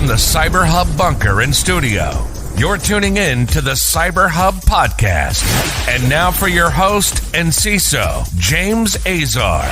from the CyberHub bunker and studio. You're tuning in to the CyberHub podcast. And now for your host and CISO, James Azar.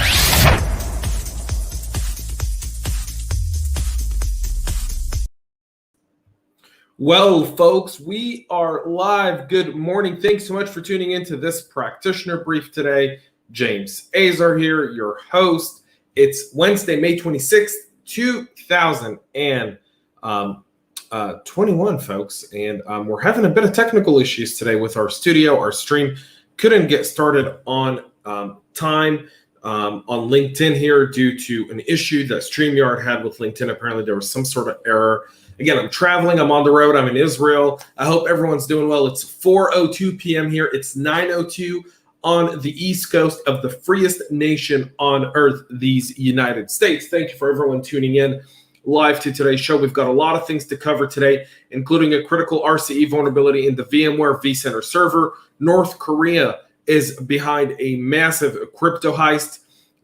Well, folks, we are live. Good morning. Thanks so much for tuning into this practitioner brief today. James Azar here, your host. It's Wednesday, May 26th, 2021, folks. And we're having a bit of technical issues today with our studio. Our stream couldn't get started on time on LinkedIn here due to an issue that StreamYard had with LinkedIn. Apparently, there was some sort of error. Again, I'm traveling. I'm on the road. I'm in Israel. I hope everyone's doing well. It's 4:02 p.m. here. It's 9:02 on the East Coast of the freest nation on earth, these United States. Thank you for everyone tuning in live to today's show. We've got a lot of things to cover today, including a critical RCE vulnerability in the VMware vCenter server. North Korea is behind a massive crypto heist.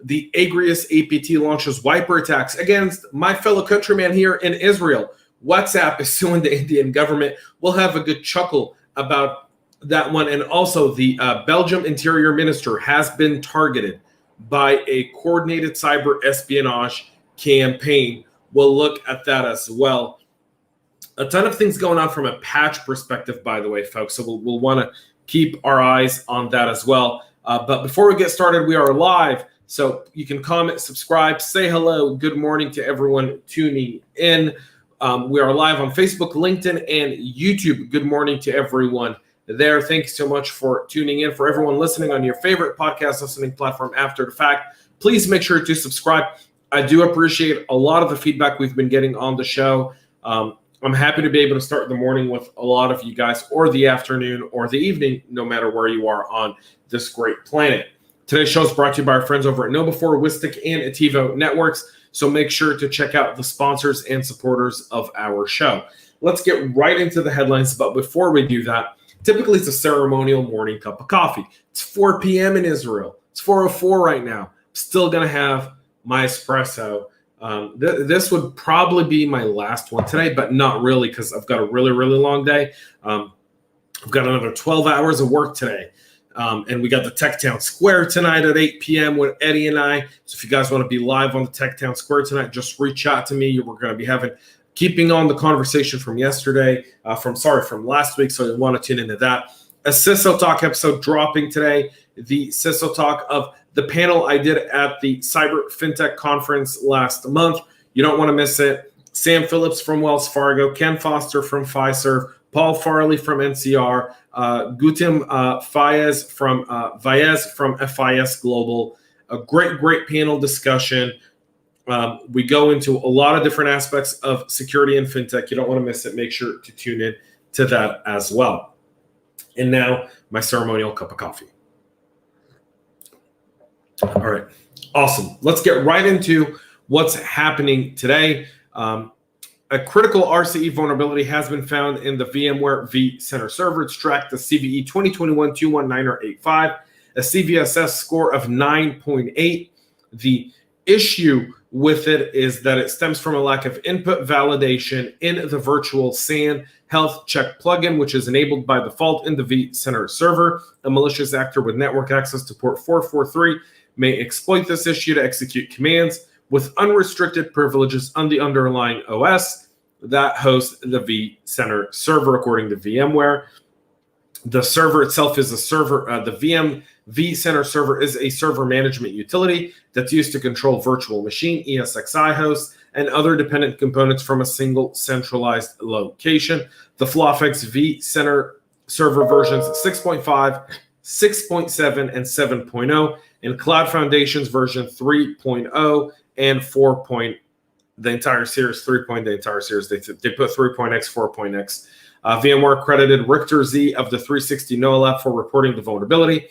The Agrius APT launches wiper attacks against my fellow countryman here in Israel. WhatsApp is suing the Indian government. We'll have a good chuckle about that one. And also the Belgium Interior Minister has been targeted by a coordinated cyber espionage campaign. We'll look at that as well. A ton of things going on from a patch perspective, by the way, folks. So we'll want to keep our eyes on that as well. But before we get started, we are live. So you can comment, subscribe, say hello. Good morning to everyone tuning in. We are live on Facebook, LinkedIn, and YouTube. Good morning to everyone there. Thanks so much for tuning in. For everyone listening on your favorite podcast listening platform after the fact, please make sure to subscribe. I do appreciate a lot of the feedback we've been getting on the show. I'm happy to be able to start the morning with a lot of you guys, or the afternoon, or the evening, no matter where you are on this great planet. Today's show is brought to you by our friends over at KnowBe4, Wistic, and Ativo Networks. So make sure to check out the sponsors and supporters of our show. Let's get right into the headlines. But before we do that, typically it's a ceremonial morning cup of coffee. It's 4 p.m. in Israel. It's 4:04 right now. I'm still going to have my espresso. This would probably be my last one today, but not really, because I've got a really, really long day. I've got another 12 hours of work today. And we got the Tech Town Square tonight at 8 p.m. with Eddie and I. So if you guys want to be live on the Tech Town Square tonight, just reach out to me. We're going to be keeping on the conversation from yesterday, from last week. So you want to tune into that. A CISO Talk episode dropping today. The CISO Talk of the panel I did at the Cyber FinTech Conference last month. You don't want to miss it. Sam Phillips from Wells Fargo, Ken Foster from Fiserv, Paul Farley from NCR, Gutim Fayez from FIS Global. A great panel discussion. We go into a lot of different aspects of security and fintech. You don't want to miss it. Make sure to tune in to that as well. And now my ceremonial cup of coffee. All right, awesome. Let's get right into what's happening today. A critical RCE vulnerability has been found in the VMware vCenter server. It's tracked the CVE 2021-219-85, a CVSS score of 9.8. The issue with it is that it stems from a lack of input validation in the virtual SAN health check plugin, which is enabled by default in the vCenter server. A malicious actor with network access to port 443 may exploit this issue to execute commands with unrestricted privileges on the underlying OS that hosts the vCenter server, according to VMware. The server itself is a server. The vCenter server is a server management utility that's used to control virtual machine, ESXi hosts, and other dependent components from a single centralized location. The FlawFX vCenter server versions 6.5, 6.7, and 7.0, and Cloud Foundations version 3.0 and 4. The entire series, 3. The entire series. They put 3.x, 4.x. VMware credited Richter Z of the 360 NOAA lab for reporting the vulnerability.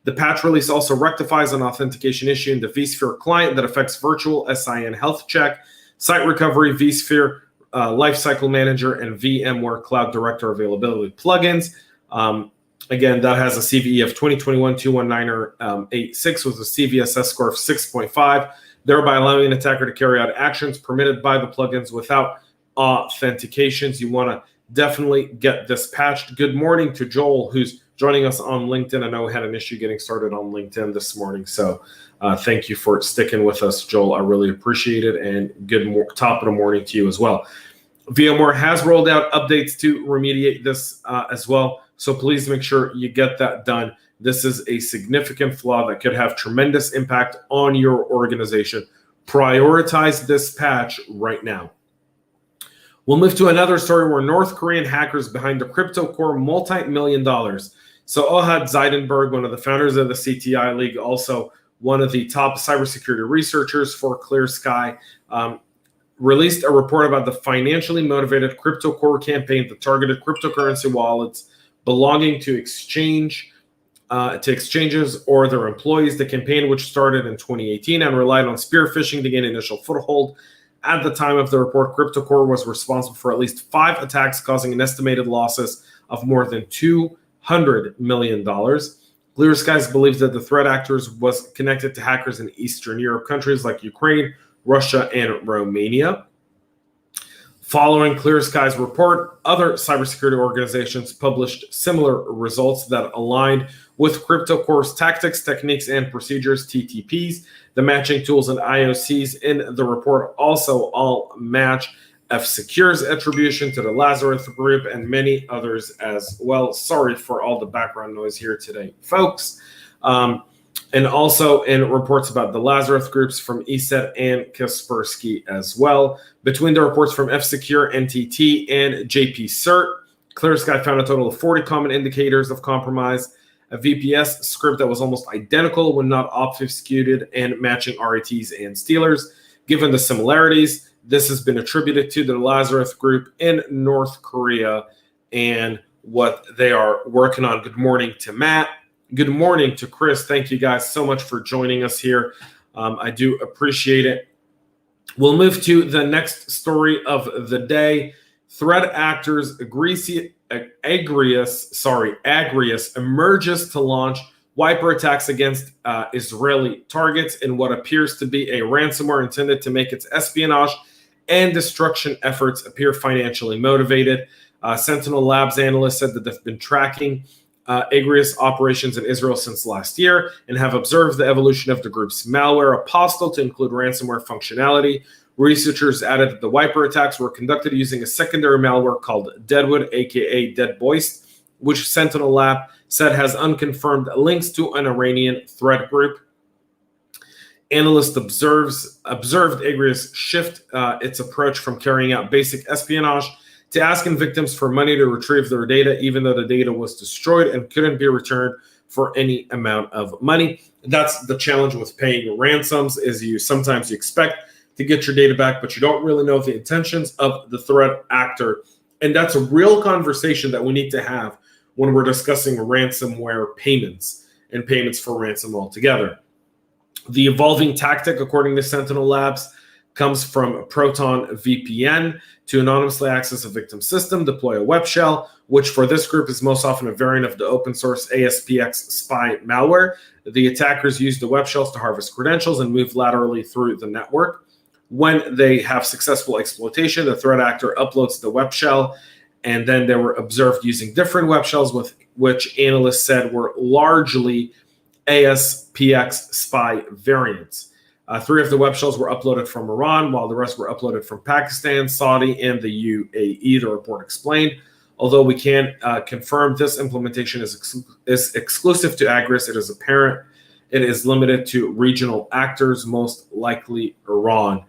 The patch release also rectifies an authentication issue in the vSphere client that affects virtual SIN health check, site recovery, vSphere Lifecycle Manager, and VMware Cloud Director availability plugins. Again, that has a CVE of 2021-219-86 with a CVSS score of 6.5, thereby allowing an attacker to carry out actions permitted by the plugins without authentications. You want to definitely get this patched. Good morning to Joel, who's joining us on LinkedIn. I know we had an issue getting started on LinkedIn this morning, so thank you for sticking with us, Joel. I really appreciate it, and good top of the morning to you as well. VMware has rolled out updates to remediate this as well, so please make sure you get that done. This is a significant flaw that could have tremendous impact on your organization. Prioritize this patch right now. We'll move to another story where North Korean hackers behind the CryptoCore multi-million dollars. So Ohad Zeidenberg, one of the founders of the CTI League, also one of the top cybersecurity researchers for Clear Sky, released a report about the financially motivated CryptoCore campaign that targeted cryptocurrency wallets belonging to exchanges or their employees. The campaign, which started in 2018 and relied on spear phishing to gain initial foothold. At the time of the report, CryptoCore was responsible for at least 5 attacks, causing an estimated losses of more than $200 million. Clear Skies believes that the threat actors was connected to hackers in Eastern Europe countries like Ukraine, Russia, and Romania. Following Clear Skies' report, other cybersecurity organizations published similar results that aligned with CryptoCore's tactics, techniques, and procedures, TTPs. The matching tools and IOCs in the report also all match F-Secure's attribution to the Lazarus group and many others as well. Sorry for all the background noise here today, folks. And also in reports about the Lazarus groups from ESET and Kaspersky as well. Between the reports from F-Secure, NTT, and JP Cert, Clear Sky found a total of 40 common indicators of compromise, a VPS script that was almost identical when not obfuscated, and matching RETs and stealers. Given the similarities, this has been attributed to the Lazarus group in North Korea and what they are working on. Good morning to Matt. Good morning to Chris. Thank you guys so much for joining us here. I do appreciate it. We'll move to the next story of the day. Threat actors Agrius emerges to launch wiper attacks against Israeli targets in what appears to be a ransomware intended to make its espionage and destruction efforts appear financially motivated. Sentinel Labs analysts said that they've been tracking Agrius operations in Israel since last year and have observed the evolution of the group's malware apostle to include ransomware functionality. Researchers added that the wiper attacks were conducted using a secondary malware called Deadwood, aka Deadboist, which Sentinel Lab said has unconfirmed links to an Iranian threat group. Analysts observed Agrius shift its approach from carrying out basic espionage to asking victims for money to retrieve their data, even though the data was destroyed and couldn't be returned for any amount of money. That's the challenge with paying ransoms, is sometimes you expect to get your data back, but you don't really know the intentions of the threat actor. And that's a real conversation that we need to have when we're discussing ransomware payments and payments for ransom altogether. The evolving tactic, according to Sentinel Labs, comes from Proton VPN to anonymously access a victim system, deploy a web shell, which for this group is most often a variant of the open source ASPX spy malware. The attackers use the web shells to harvest credentials and move laterally through the network. When they have successful exploitation, the threat actor uploads the web shell, and then they were observed using different web shells, with which analysts said were largely ASPX spy variants. 3 of the web shells were uploaded from Iran, while the rest were uploaded from Pakistan, Saudi, and the UAE, the report explained. Although we can't confirm this implementation is exclusive to Agrius, it is apparent it is limited to regional actors, most likely Iran.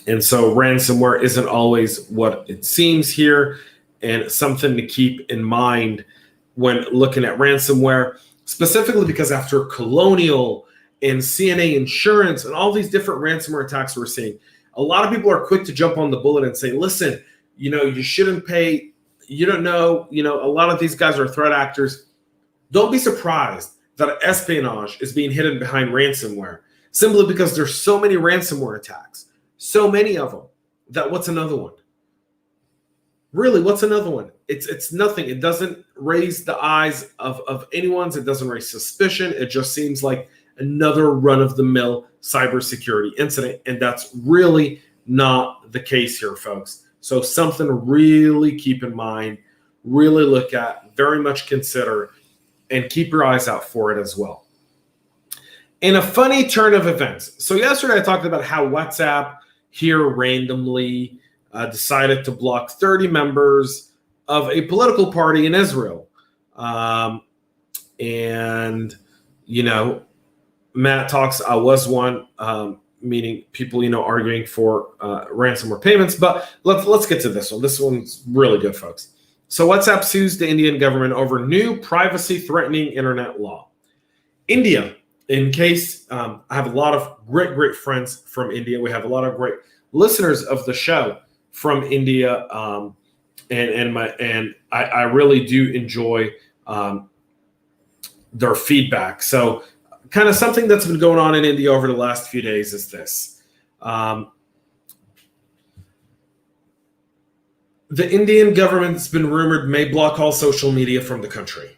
And so ransomware isn't always what it seems here, and something to keep in mind when looking at ransomware, specifically because after Colonial and CNA Insurance and all these different ransomware attacks we're seeing, a lot of people are quick to jump on the bullet and say, listen, you shouldn't pay. You don't know, a lot of these guys are threat actors. Don't be surprised that espionage is being hidden behind ransomware, simply because there's so many ransomware attacks, so many of them, that what's another one? Really, what's another one? It's nothing. It doesn't raise the eyes of anyone's. It doesn't raise suspicion. It just seems like another run-of-the-mill cybersecurity incident, and that's really not the case here, folks. So something to really keep in mind, really look at, very much consider, and keep your eyes out for it as well. In a funny turn of events, so yesterday I talked about how WhatsApp here randomly decided to block 30 members of a political party in Israel. And, you know, Matt talks, I was one, meaning people, you know, arguing for ransomware payments. But let's get to this one. This one's really good, folks. So WhatsApp sues the Indian government over new privacy-threatening internet law. India, in case I have a lot of great friends from India. We have a lot of great listeners of the show from India, and I really do enjoy their feedback. So kind of something that's been going on in India over the last few days is this. The Indian government's been rumored may block all social media from the country.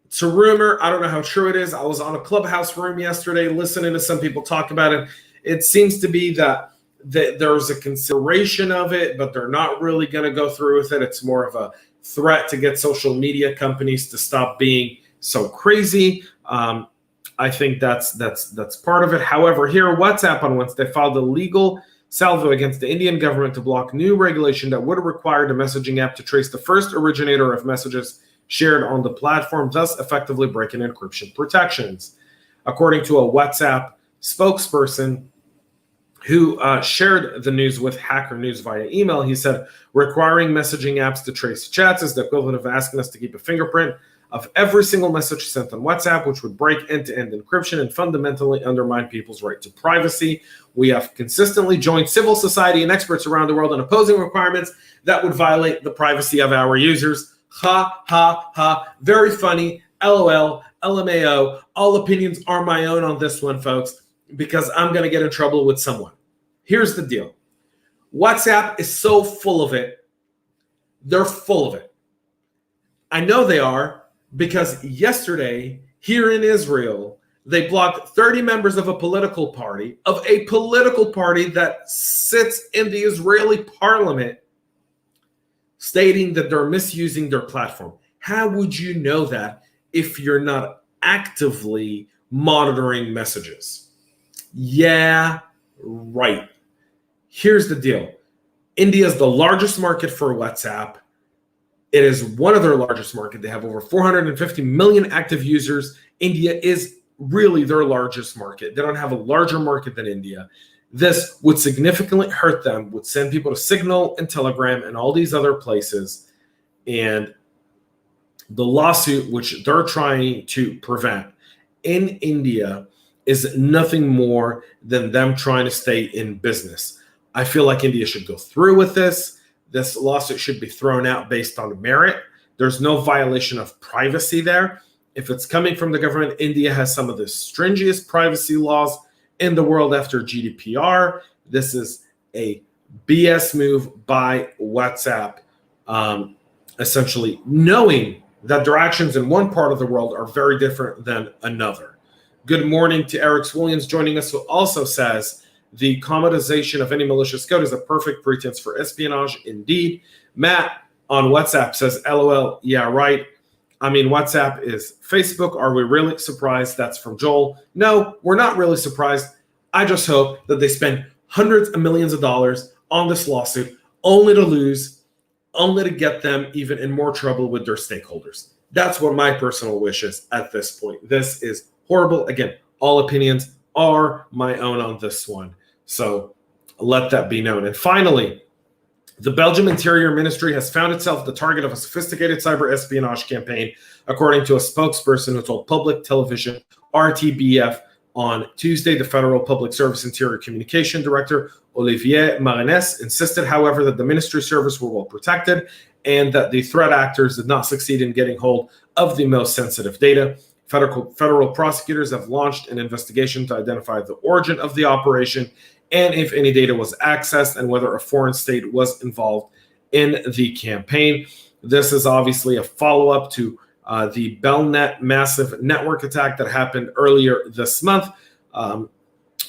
It's a rumor. I don't know how true it is. I was on a Clubhouse room yesterday listening to some people talk about it. It seems to be that there's a consideration of it, but they're not really going to go through with it. It's more of a threat to get social media companies to stop being so crazy. I think that's part of it. However, here WhatsApp on Wednesday filed a legal salvo against the Indian government to block new regulation that would require the messaging app to trace the first originator of messages shared on the platform, thus effectively breaking encryption protections. According to a WhatsApp spokesperson who shared the news with Hacker News via email, he said, requiring messaging apps to trace chats is the equivalent of asking us to keep a fingerprint of every single message sent on WhatsApp, which would break end-to-end encryption and fundamentally undermine people's right to privacy. We have consistently joined civil society and experts around the world in opposing requirements that would violate the privacy of our users. Ha, ha, ha. Very funny. LOL, LMAO. All opinions are my own on this one, folks, because I'm going to get in trouble with someone. Here's the deal. WhatsApp is so full of it. They're full of it. I know they are, because yesterday here in Israel, they blocked 30 members of a political party that sits in the Israeli parliament, stating that they're misusing their platform. How would you know that if you're not actively monitoring messages? Yeah, right. Here's the deal. India is the largest market for WhatsApp. It is one of their largest markets. They have over 450 million active users. India is really their largest market. They don't have a larger market than India. This would significantly hurt them, would send people to Signal and Telegram and all these other places. And the lawsuit, which they're trying to prevent in India, is nothing more than them trying to stay in business. I feel like India should go through with this. This lawsuit should be thrown out based on merit. There's no violation of privacy there. If it's coming from the government, India has some of the stringentest privacy laws in the world after GDPR. This is a BS move by WhatsApp, essentially knowing that their actions in one part of the world are very different than another. Good morning to Eric Williams joining us, who also says, the commoditization of any malicious code is a perfect pretense for espionage. Indeed. Matt on WhatsApp says, LOL, yeah, right. I mean, WhatsApp is Facebook. Are we really surprised? That's from Joel. No, we're not really surprised. I just hope that they spend hundreds of millions of dollars on this lawsuit only to lose, only to get them even in more trouble with their stakeholders. That's what my personal wish is at this point. This is horrible. Again, all opinions are my own on this one. So let that be known. And finally, the Belgium Interior Ministry has found itself the target of a sophisticated cyber espionage campaign, according to a spokesperson who told public television RTBF on Tuesday. The Federal Public Service Interior Communication Director, Olivier Marinès, insisted, however, that the ministry service were well protected and that the threat actors did not succeed in getting hold of the most sensitive data. Federal prosecutors have launched an investigation to identify the origin of the operation and if any data was accessed and whether a foreign state was involved in the campaign. This is obviously a follow-up to the Belnet massive network attack that happened earlier this month,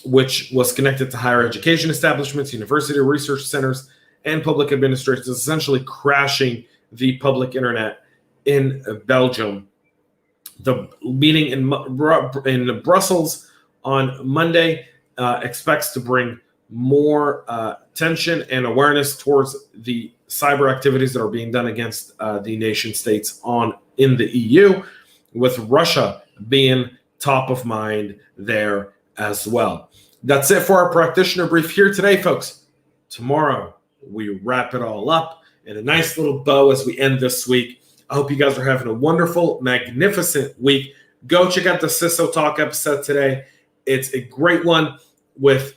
which was connected to higher education establishments, university research centers, and public administrators, essentially crashing the public internet in Belgium. The meeting in Brussels on Monday expects to bring more tension and awareness towards the cyber activities that are being done against the nation states in the EU, with Russia being top of mind there as well. That's it for our practitioner brief here today, folks. Tomorrow, we wrap it all up in a nice little bow as we end this week. I hope you guys are having a wonderful, magnificent week. Go check out the CISO Talk episode today. It's a great one with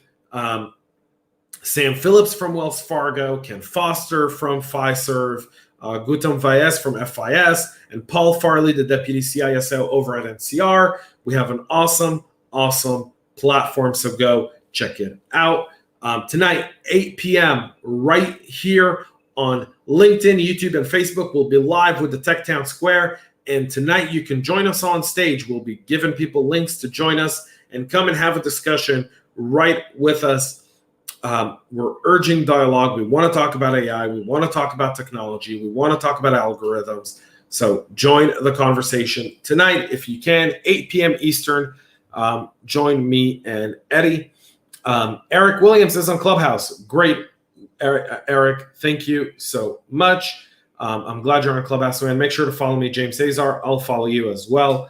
Sam Phillips from Wells Fargo, Ken Foster from Fiserv, Gautam Vyas from FIS, and Paul Farley, the Deputy CISO over at NCR. We have an awesome platform, so go check it out. Tonight, 8 p.m., right here on LinkedIn, YouTube, and Facebook, we'll be live with the Tech Town Square. And tonight, you can join us on stage. We'll be giving people links to join us and come and have a discussion right with us. We're urging dialogue. We want to talk about AI. We want to talk about technology. We want to talk about algorithms. So join the conversation tonight if you can, 8 p.m. Eastern. Join me and Eddie. Eric Williams is on Clubhouse. Great, Eric. Thank you so much. I'm glad you're on Clubhouse, man. Make sure to follow me, James Azar. I'll follow you as well.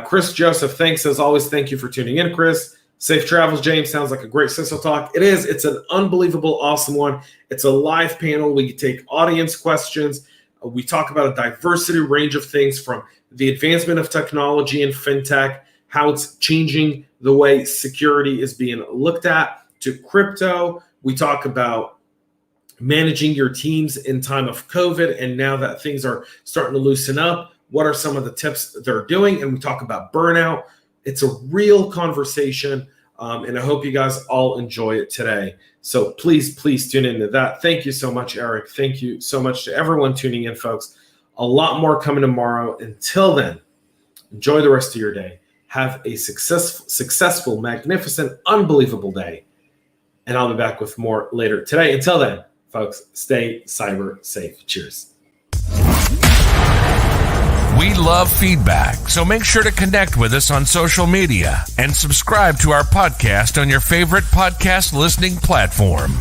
Chris Joseph, thanks as always. Thank you for tuning in, Chris. Safe travels, James. Sounds like a great CISO talk. It is. It's an unbelievable, awesome one. It's a live panel. We take audience questions. We talk about a diversity range of things, from the advancement of technology and fintech, how it's changing the way security is being looked at, to crypto. We talk about managing your teams in time of COVID, and now that things are starting to loosen up, what are some of the tips they're doing? And we talk about burnout. It's a real conversation, and I hope you guys all enjoy it today. So please tune into that. Thank you so much, Eric. Thank you so much to everyone tuning in, folks. A lot more coming tomorrow. Until then, enjoy the rest of your day. Have a successful, magnificent, unbelievable day. And I'll be back with more later today. Until then, folks, stay cyber safe. Cheers. We love feedback, so make sure to connect with us on social media and subscribe to our podcast on your favorite podcast listening platform.